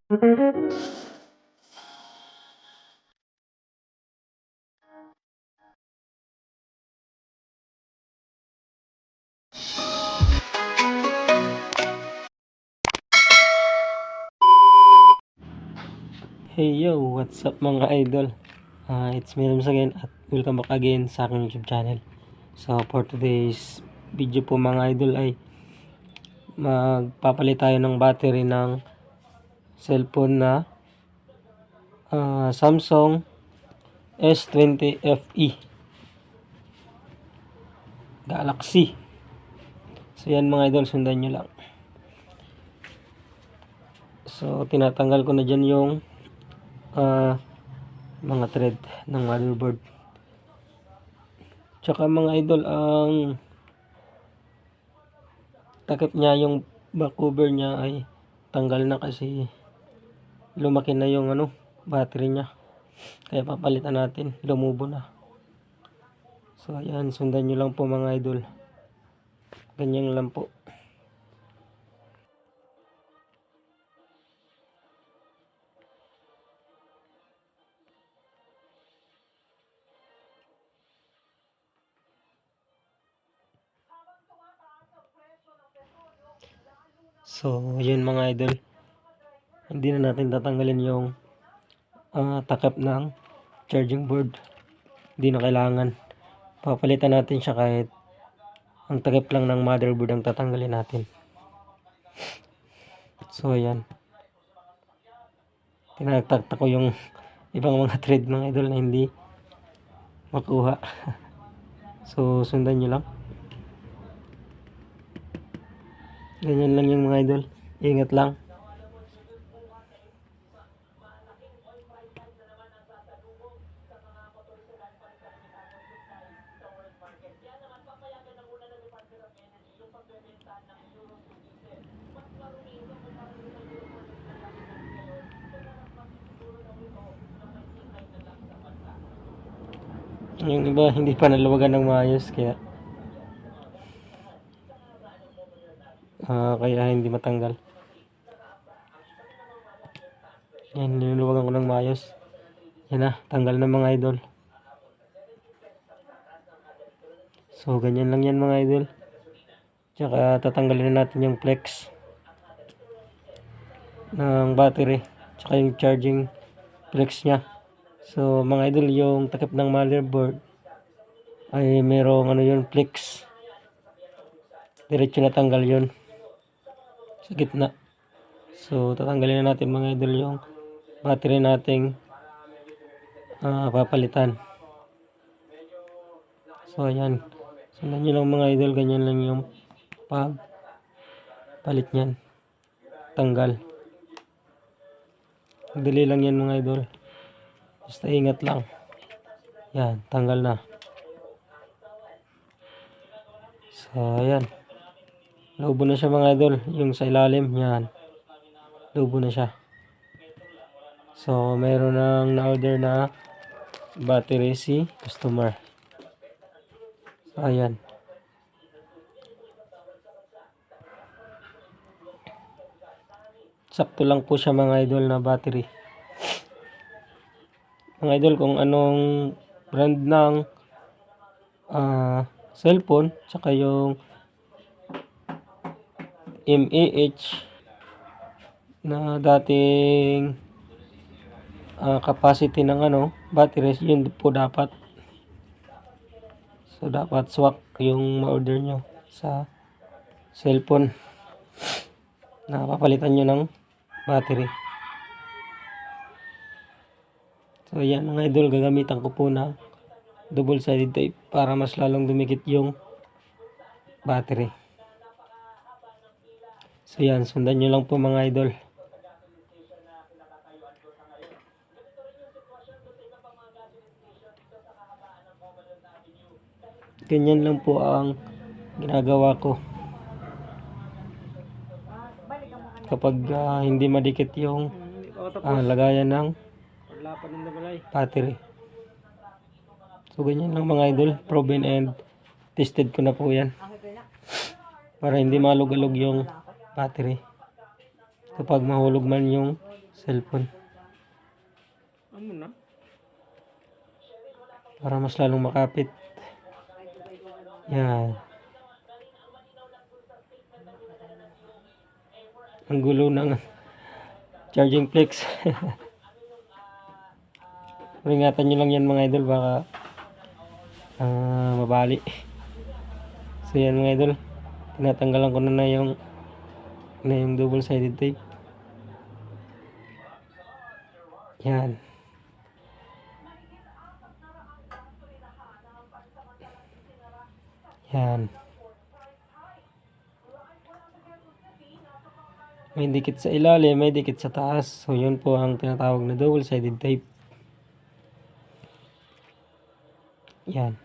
Hey yo, what's up mga idol? It's me Rams again at welcome back again sa aking YouTube channel. So for today's video po mga idol ay magpapalit tayo ng battery ng cellphone na Samsung S20 FE Galaxy. So yan mga idol, sundan nyo lang. So tinatanggal ko na dyan yung mga thread ng motherboard. Tsaka mga idol, ang takip niya, yung back cover niya ay tanggal na kasi lumaki na yung battery niya. Kaya papalitan natin, lumubo na. So ayan, sundan nyo lang po mga idol. Ganyan lang po. So yun mga idol, hindi na natin tatanggalin yung takip ng charging board. Hindi na kailangan. Papalitan natin siya kahit ang takip lang ng motherboard ang tatanggalin natin. So ayan, tinatagta ko yung ibang mga thread mga idol na hindi makuha. So sundan nyo lang. Ganyan lang yung mga idol. Ingat lang. Yung iba hindi pa nalawagan ng maayos kaya hindi matanggal. Yan, niluluwagan ko ng maayos. Yan na, tanggal na mga idol. So ganyan lang yan mga idol. Tsaka tatanggalin na natin yung flex ng battery, tsaka yung charging flex nya. So mga idol, yung takip ng motherboard ay merong yun, flex. Diretso na tanggal yun sa gitna. So tatanggalin na natin mga idol yung battery nating papalitan. So ayan, sundan nyo lang mga idol, ganyan lang yung palit nyan, tanggal. Madali lang yan mga idol, basta ingat lang. Yan, tanggal na. So ayan, lobo na siya mga idol. Yung sa ilalim, yan, lobo na siya. So meron nang na-order na battery si customer. So ayan, sakto lang po siya mga idol na battery. Mga idol, kung anong brand ng cellphone, saka yung mAh na dating capacity ng batteries, yun po dapat. So dapat swak yung ma-order nyo sa cellphone na papalitan nyo ng battery. So yan mga idol, gagamitan ko po na double sided tape para mas lalong dumikit yung battery. So yan, sundan nyo lang po mga idol. Ganyan lang po ang ginagawa ko kapag hindi madikit yung lagayan ng battery. So ganyan lang mga idol, proven and tested ko na po yan para hindi malug-alog yung battery kapag mahulog man yung cellphone. Ano na? Para mas lalong makapit. Yan. Ang gulo ng charging flex. Ingatan nyo lang yan mga idol, baka mabali. So yan mga idol, tinatanggalan ko na yung double sided tape. Yan. Yan. May dikit sa ilalim, may dikit sa taas. So yun po ang tinatawag na double sided tape. Yan.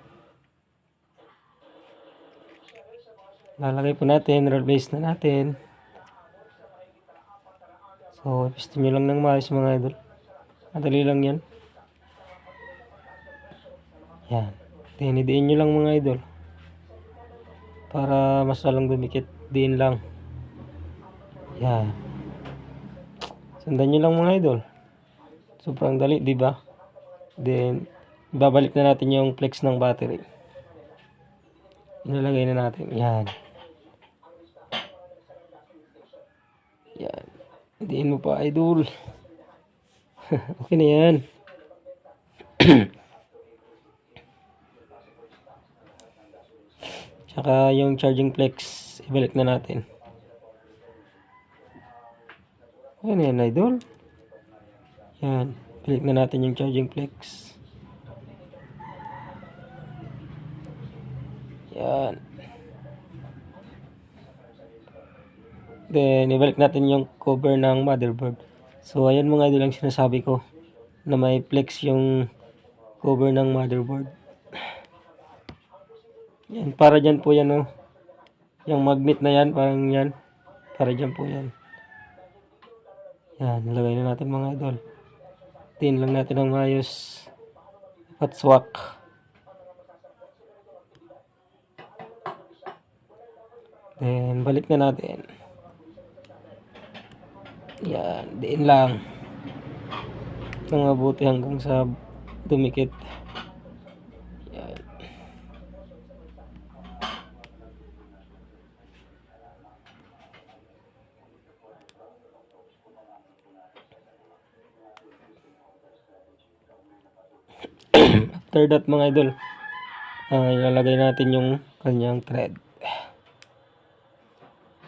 Lalagay po natin, roll base na natin. So, piston nyo lang ng maayos mga idol. Madali lang yan. Yan. Tinidiin nyo lang mga idol. Para mas lalong dumikit. Diin lang. Yan. Sundan nyo lang mga idol. Sobrang dali, di ba? Then, babalik na natin yung flex ng battery. Inalagay na natin. Yan. Yan. Diin mo pa idol. Okay na yan. Tsaka yung charging flex, ibalik na natin. Okay na yan idol. Yan. Balik na natin yung charging flex. Yan. Then, ibalik natin yung cover ng motherboard. So, ayan mga idol ang sinasabi ko na may flex yung cover ng motherboard. Yan, para dyan po yan, oh. Yung magnet na yan, parang yan. Para dyan po yan. Yan, nilagay na natin mga idol. Tin lang natin ang maayos. At swak. Then, balik na natin. Yan, diin lang. Nang mabuti hanggang sa dumikit. Yan. After that mga idol, ilalagay natin yung kanyang thread.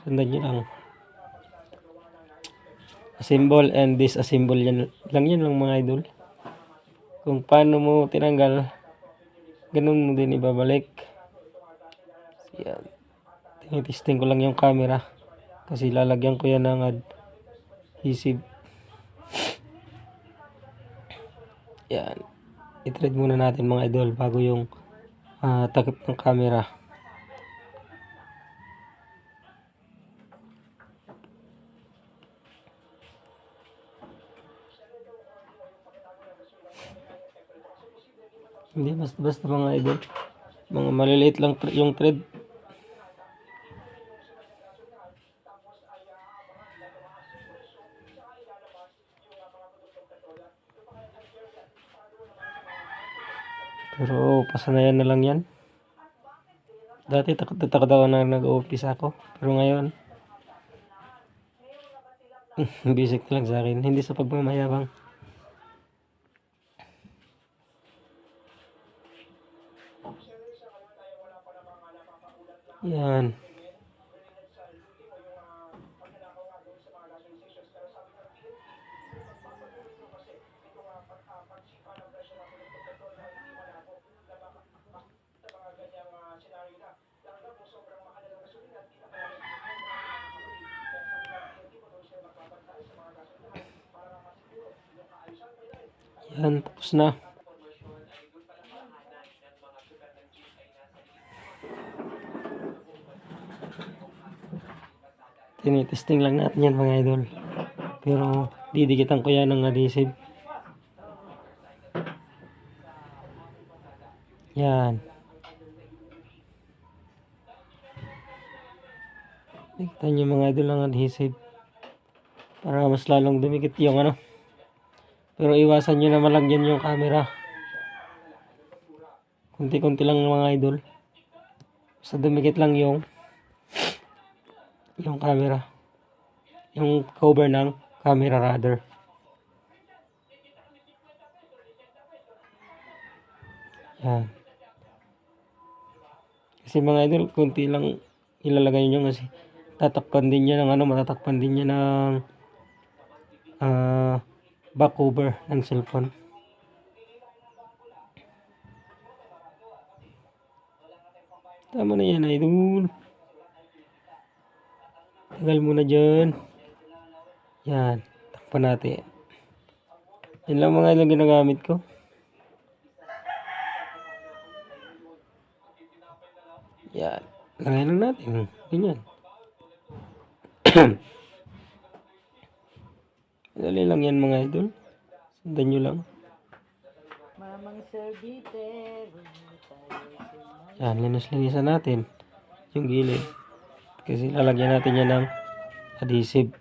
Sundan nyo lang. Assemble and disassemble yan lang mga idol. Kung paano mo tinanggal, ganun mo din ibabalik. Yan. Tinitesting ko lang yung camera kasi lalagyan ko yan ng adhesive. Yan. I-thread muna natin mga idol bago yung takip ng camera. Hindi basta mga idol. Mga maliliit lang yung thread. Pero pasanayan na lang yan. Dati takot ako na nag-office ako. Pero ngayon, basic na lang sa akin. Hindi sa pagmamayabang. Yan. Yan, tapos na. Tinitesting lang natin yan mga idol. Pero didikitan ko yan ng adhesive. Yan. Dikitan nyo mga idol ng adhesive. para mas lalong dumikit yung ano. Pero iwasan nyo na malagyan yung camera. Kunti-kunti lang mga idol. Basta dumikit lang yung camera. Yung cover ng camera rather. Yan. Kasi mga idol, kunti lang ilalagay nyo kasi tatakpan din niya ng ano, matatakpan din niya ng back cover ng cellphone. Tama na yan idol. Tagal muna dyan. Yan. Takpan natin. Yan lang mga idol ginagamit ko. Yan. Lagay lang natin. Ganyan. Dali lang yan mga idol. Sundan nyo lang. Mamang serviter. Yan. Linis-linisan natin yung gilid. Kasi lalagyan natin yan ng adhesive.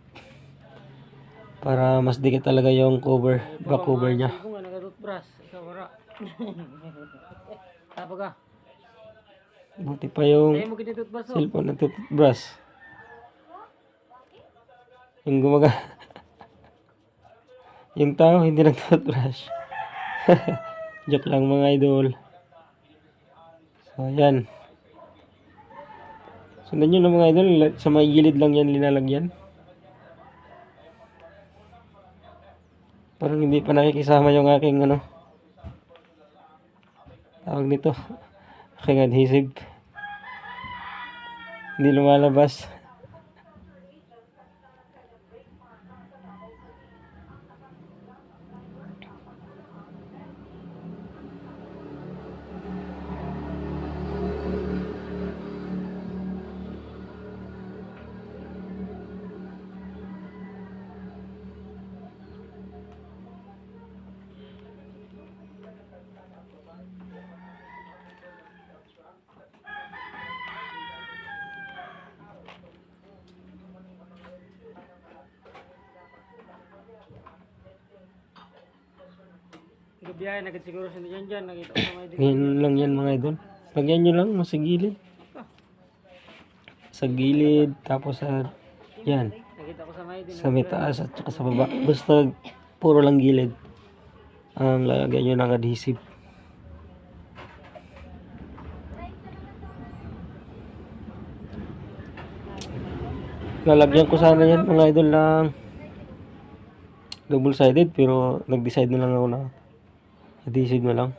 Para mas dikit talaga yung cover. Back cover niya. Kung nga nag-toothbrush. Ikaw wala. Tapa ka. Buti pa yung Tayo mo kinitoothbrush oh. cellphone na toothbrush. Yung gumaga. Yung tao hindi nag-toothbrush. Joke lang mga idol. So yan. Sundan nyo na mga idol. Sa may gilid lang yan linalagyan. Parang hindi pa nakikisama yung aking ano. Tawag nito. Aking adhesive. Hindi lumalabas. Gabiyahe, nagsiguro siya dyan. Nakita ko sa may Ganyan lang yan mga idol. Lagyan nyo lang sa gilid. Sa gilid. Tapos sa yan. Nakita ko sa may din. Sa may taas at saka sa baba. Basta puro lang gilid. Ang lalagyan nyo ng adhesive. Lalagyan ko sana yan mga idol ng double sided pero nag-decide na lang ako na adhesive na lang.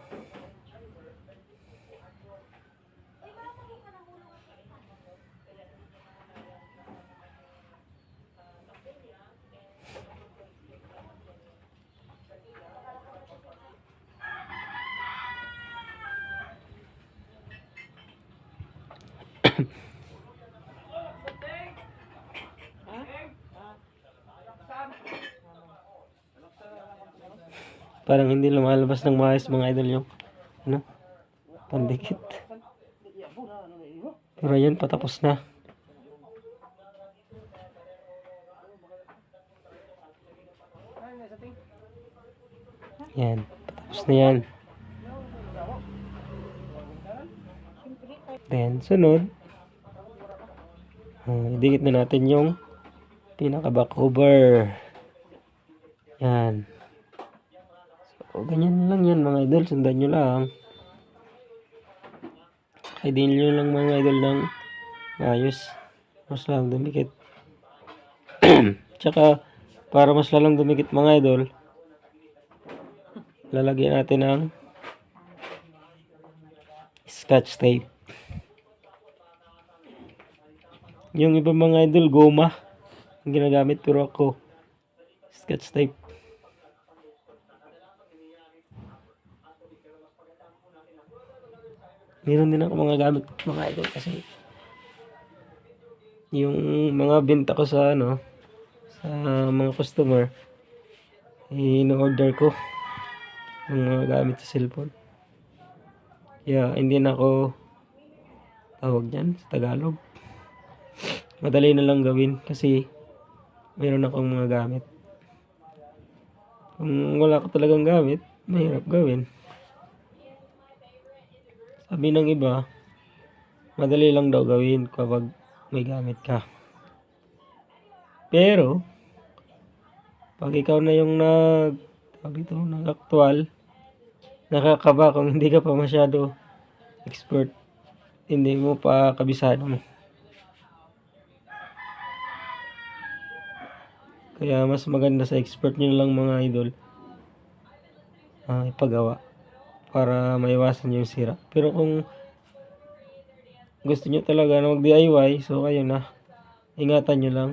Parang hindi lumalabas ng maayos mga idol yung ano, pandikit. Pero yan, patapos na. Yan, patapos na yan. Then, sunod. Idikit na natin yung pinaka-back cover. Yan. So, ganyan lang yan mga idol. Sundan nyo lang. Idin nyo lang mga idol ng ayos. Mas lang dumikit. Tsaka, para mas lalang dumikit mga idol, lalagyan natin ng scotch tape. Yung iba mga idol, goma ang ginagamit, pero ako scotch tape. Meron din ako mga gamit mga idol kasi yung mga benta ko sa ano, sa mga customer, in-order ko ng mga gamit sa cellphone. Kaya hindi na ako tawag dyan sa Tagalog. Madali na lang gawin kasi meron akong mga gamit. Kung wala ka talagang gamit, mahirap gawin. Sabi ng iba, madali lang daw gawin kapag may gamit ka. Pero, pag ikaw na yung nag-actual, nakakaba kung hindi ka pa masyado expert, hindi mo pa kabisado mo. Kaya mas maganda sa expert nyo lang mga idol, ipagawa para maiwasan yung sira. Pero kung gusto nyo talaga na mag-DIY, so kayo na, ingatan nyo lang.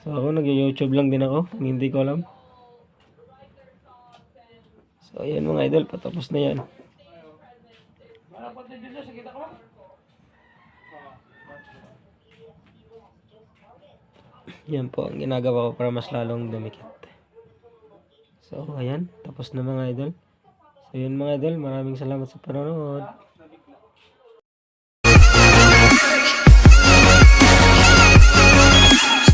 So ako nag-YouTube lang din ako, kung hindi ko alam. So ayan mga idol, patapos na yan. Yan po ang ginagawa ko para mas lalong dumikit. So ayan, tapos na mga idol. So yun mga idol, maraming salamat sa panonood.